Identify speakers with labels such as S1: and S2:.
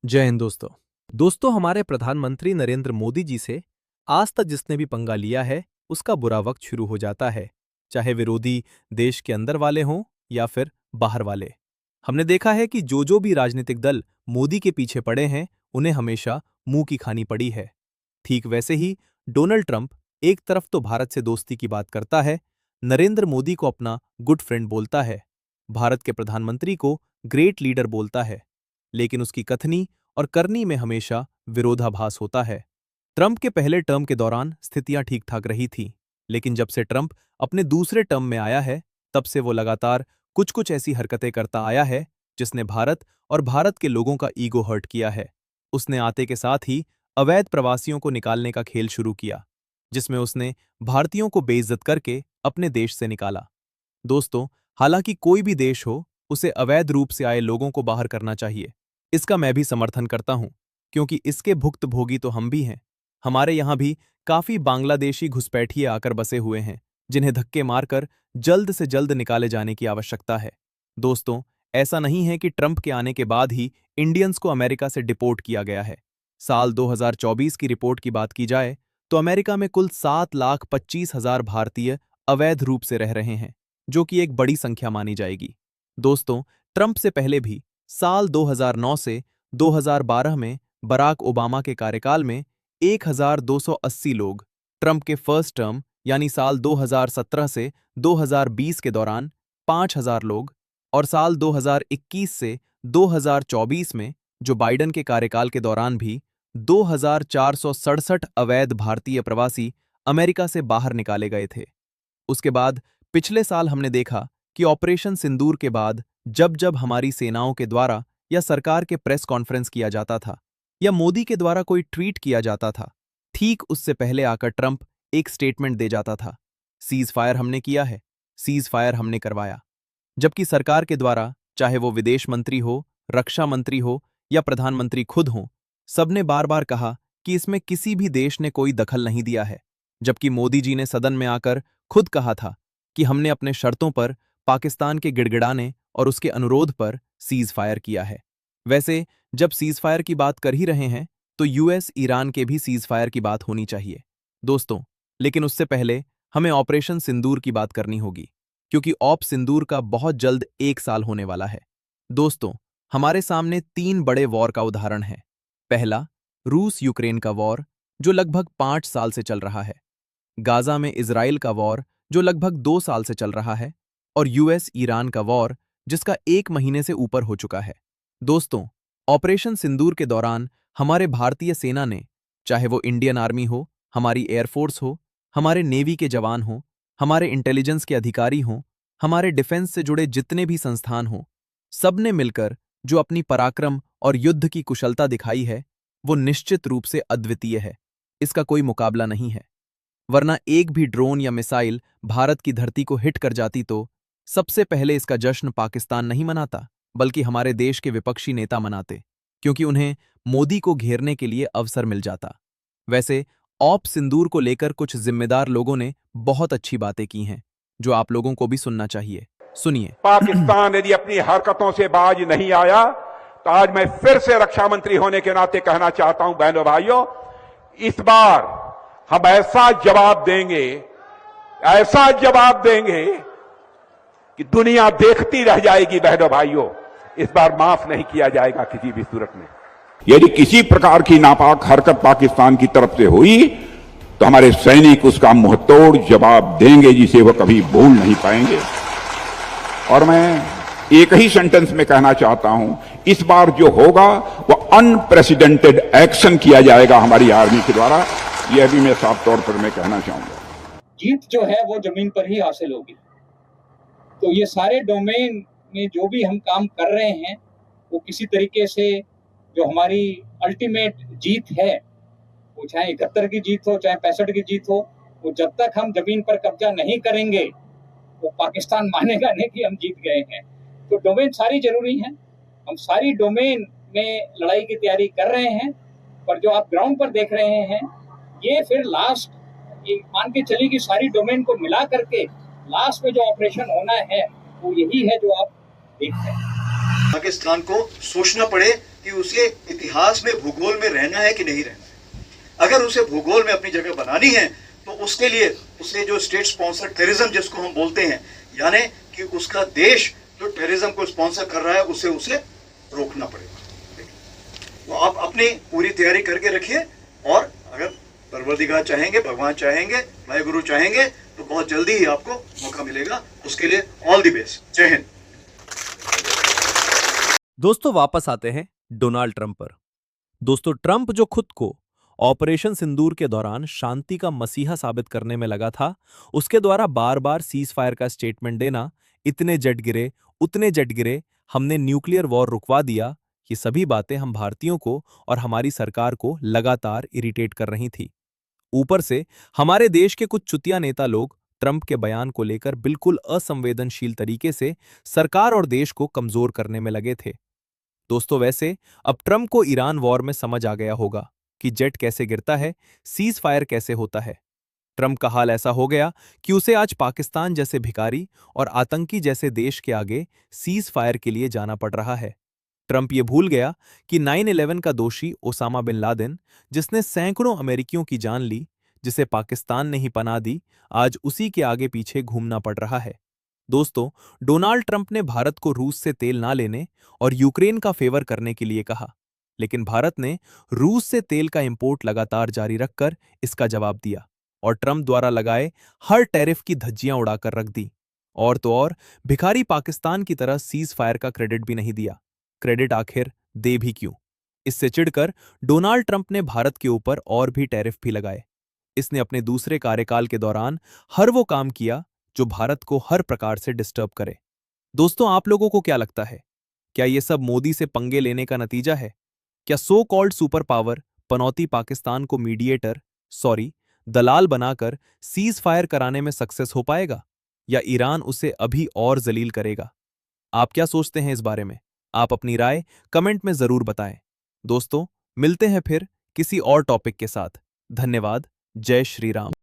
S1: जय हिंद दोस्तों हमारे प्रधानमंत्री नरेंद्र मोदी जी से आज तक जिसने भी पंगा लिया है उसका बुरा वक्त शुरू हो जाता है, चाहे विरोधी देश के अंदर वाले हों या फिर बाहर वाले। हमने देखा है कि जो भी राजनीतिक दल मोदी के पीछे पड़े हैं उन्हें हमेशा मुंह की खानी पड़ी है। ठीक वैसे ही डोनाल्ड ट्रंप एक तरफ तो भारत से दोस्ती की बात करता है, नरेंद्र मोदी को अपना गुड फ्रेंड बोलता है, भारत के प्रधानमंत्री को ग्रेट लीडर बोलता है, लेकिन उसकी कथनी और करनी में हमेशा विरोधाभास होता है। ट्रंप के पहले टर्म के दौरान स्थितियां ठीक ठाक रही थीं, लेकिन जब से ट्रंप अपने दूसरे टर्म में आया है तब से वो लगातार कुछ कुछ ऐसी हरकतें करता आया है जिसने भारत और भारत के लोगों का ईगो हर्ट किया है। उसने आते के साथ ही अवैध प्रवासियों को निकालने का खेल शुरू किया, जिसमें उसने भारतीयों को बेइज्जत करके अपने देश से निकाला। दोस्तों, हालांकि कोई भी देश हो, उसे अवैध रूप से आए लोगों को बाहर करना चाहिए। इसका मैं भी समर्थन करता हूं, क्योंकि इसके भुक्तभोगी तो हम भी हैं। हमारे यहां भी काफी बांग्लादेशी घुसपैठिए आकर बसे हुए हैं, जिन्हें धक्के मारकर जल्द से जल्द निकाले जाने की आवश्यकता है। दोस्तों, ऐसा नहीं है कि ट्रंप के आने के बाद ही इंडियंस को अमेरिका से डिपोर्ट किया गया है। साल 2024 की रिपोर्ट की बात की जाए तो अमेरिका में कुल 7,25,000 भारतीय अवैध रूप से रह रहे हैं, जो कि एक बड़ी संख्या मानी जाएगी। दोस्तों, ट्रंप से पहले भी साल 2009 से 2012 में बराक ओबामा के कार्यकाल में 1,280 लोग, ट्रंप के फर्स्ट टर्म यानी साल 2017 से 2020 के दौरान 5,000 लोग और साल 2021 से 2024 में जो बाइडन के कार्यकाल के दौरान भी 2,467 अवैध भारतीय प्रवासी अमेरिका से बाहर निकाले गए थे। उसके बाद पिछले साल हमने देखा कि ऑपरेशन सिंदूर के बाद जब जब हमारी सेनाओं के द्वारा या सरकार के प्रेस कॉन्फ्रेंस किया जाता था या मोदी के द्वारा कोई ट्वीट किया जाता था, ठीक उससे पहले आकर ट्रंप एक स्टेटमेंट दे जाता था, सीज फायर हमने किया है, सीज फायर हमने करवाया। जबकि सरकार के द्वारा, चाहे वो विदेश मंत्री हो, रक्षा मंत्री हो या प्रधानमंत्री खुद हो, सबने बार बार कहा कि इसमें किसी भी देश ने कोई दखल नहीं दिया है। जबकि मोदी जी ने सदन में आकर खुद कहा था कि हमने अपने शर्तों पर पाकिस्तान के गिड़गिड़ाने और उसके अनुरोध पर सीज फायर किया है। वैसे जब सीज फायर की बात कर ही रहे हैं तो यूएस ईरान के भी सीज फायर की बात होनी चाहिए दोस्तों, लेकिन उससे पहले हमें ऑपरेशन सिंदूर की बात करनी होगी, क्योंकि ऑप सिंदूर का बहुत जल्द 1 साल होने वाला है। दोस्तों, हमारे सामने 3 बड़े वॉर का उदाहरण है। पहला, रूस यूक्रेन का वॉर जो लगभग 5 साल से चल रहा है, गाजा में इजराइल का वॉर जो लगभग 2 साल से चल रहा है, और यूएस ईरान का वॉर जिसका 1 महीने से ऊपर हो चुका है। दोस्तों, ऑपरेशन सिंदूर के दौरान हमारे भारतीय सेना ने, चाहे वो इंडियन आर्मी हो, हमारी एयरफोर्स हो, हमारे नेवी के जवान हो, हमारे इंटेलिजेंस के अधिकारी हों, हमारे डिफेंस से जुड़े जितने भी संस्थान हों, सबने मिलकर जो अपनी पराक्रम और युद्ध की कुशलता दिखाई है, वो निश्चित रूप से अद्वितीय है। इसका कोई मुकाबला नहीं है। वरना एक भी ड्रोन या मिसाइल भारत की धरती को हिट कर जाती तो सबसे पहले इसका जश्न पाकिस्तान नहीं मनाता, बल्कि हमारे देश के विपक्षी नेता मनाते, क्योंकि उन्हें मोदी को घेरने के लिए अवसर मिल जाता। वैसे ऑप सिंदूर को लेकर कुछ जिम्मेदार लोगों ने बहुत अच्छी बातें की हैं, जो आप लोगों को भी सुनना चाहिए। सुनिए।
S2: पाकिस्तान यदि अपनी हरकतों से बाज नहीं आया तो आज मैं फिर से रक्षा मंत्री होने के नाते कहना चाहता हूं, बहनों भाइयों, इस बार हम ऐसा जवाब देंगे कि दुनिया देखती रह जाएगी। बहनों भाइयों, इस बार माफ नहीं किया जाएगा किसी भी सूरत में। यदि किसी प्रकार की नापाक हरकत पाकिस्तान की तरफ से हुई तो हमारे सैनिक उसका मुंहतोड़ जवाब देंगे, जिसे वह कभी भूल नहीं पाएंगे। और मैं एक ही सेंटेंस में कहना चाहता हूं, इस बार जो होगा वह अनप्रेसिडेंटेड एक्शन किया जाएगा हमारी आर्मी के द्वारा। यह भी मैं साफ तौर पर मैं कहना चाहूंगा।
S3: जीत जो है वो जमीन पर ही हासिल होगी। तो ये सारे डोमेन में जो भी हम काम कर रहे हैं, वो किसी तरीके से जो हमारी अल्टीमेट जीत है, वो चाहे 71 की जीत हो, चाहे 65 की जीत हो, वो जब तक हम जमीन पर कब्जा नहीं करेंगे वो पाकिस्तान मानेगा नहीं कि हम जीत गए हैं। तो डोमेन सारी जरूरी हैं, हम सारी डोमेन में लड़ाई की तैयारी कर रहे हैं, पर जो आप ग्राउंड पर देख रहे हैं, ये फिर लास्ट, ये मान के चलिए कि सारी डोमेन को मिला करके लास्ट में जो ऑपरेशन होना है वो यही है जो आप देख रहे हैं।
S4: पाकिस्तान को सोचना पड़े कि उसे इतिहास में, भूगोल में रहना है कि नहीं रहना है। अगर उसे भूगोल में अपनी जगह बनानी है तो उसके लिए उसे जो स्टेट स्पॉन्सर टेररिज्म जिसको हम बोलते हैं, यानी कि उसका देश जो टेररिज्म को स्पॉन्सर कर रहा है उसे रोकना पड़ेगा। तो आप अपनी पूरी तैयारी करके रखिए, और अगर परवरदिगार चाहेंगे, भगवान चाहेंगे, वाहेगुरु चाहेंगे तो बहुत जल्दी ही आपको मौका मिलेगा। उसके लिए ऑल द बेस्ट। जय हिंद।
S1: दोस्तों वापस आते हैं डोनाल्ड ट्रंप पर। दोस्तों ट्रंप जो खुद को ऑपरेशन सिंदूर के दौरान शांति का मसीहा साबित करने में लगा था, उसके द्वारा बार बार सीज फायर का स्टेटमेंट देना, इतने जेट गिरे, उतने जेट गिरे, हमने न्यूक्लियर वॉर रुकवा दिया, ये सभी बातें हम भारतीयों को और हमारी सरकार को लगातार इरिटेट कर रही थी। ऊपर से हमारे देश के कुछ चुतिया नेता लोग ट्रंप के बयान को लेकर बिल्कुल असंवेदनशील तरीके से सरकार और देश को कमजोर करने में लगे थे। दोस्तों वैसे अब ट्रंप को ईरान वॉर में समझ आ गया होगा कि जेट कैसे गिरता है, सीज फायर कैसे होता है। ट्रंप का हाल ऐसा हो गया कि उसे आज पाकिस्तान जैसे भिखारी और आतंकी जैसे देश के आगे सीज फायर के लिए जाना पड़ रहा है। ट्रंप ये भूल गया कि 9/11 का दोषी ओसामा बिन लादेन, जिसने सैकड़ों अमेरिकियों की जान ली, जिसे पाकिस्तान ने ही पनाह दी, आज उसी के आगे पीछे घूमना पड़ रहा है। दोस्तों डोनाल्ड ट्रंप ने भारत को रूस से तेल ना लेने और यूक्रेन का फेवर करने के लिए कहा, लेकिन भारत ने रूस से तेल का इंपोर्ट लगातार जारी रखकर इसका जवाब दिया और ट्रंप द्वारा लगाए हर टैरिफ की धज्जियां उड़ाकर रख दी। और तो और भिखारी पाकिस्तान की तरह सीज फायर का क्रेडिट भी नहीं दिया। क्रेडिट आखिर दे भी क्यों? इससे चिढ़कर डोनाल्ड ट्रंप ने भारत के ऊपर और भी टैरिफ भी लगाए। इसने अपने दूसरे कार्यकाल के दौरान हर वो काम किया जो भारत को हर प्रकार से डिस्टर्ब करे। दोस्तों आप लोगों को क्या लगता है? क्या ये सब मोदी से पंगे लेने का नतीजा है? क्या सो कॉल्ड सुपर पावर पनौती पाकिस्तान को मीडिएटर, दलाल बनाकर सीज फायर कराने में सक्सेस हो पाएगा, या ईरान उसे अभी और जलील करेगा? आप क्या सोचते हैं इस बारे में? आप अपनी राय कमेंट में जरूर बताएं। दोस्तों मिलते हैं फिर किसी और टॉपिक के साथ। धन्यवाद। जय श्री राम।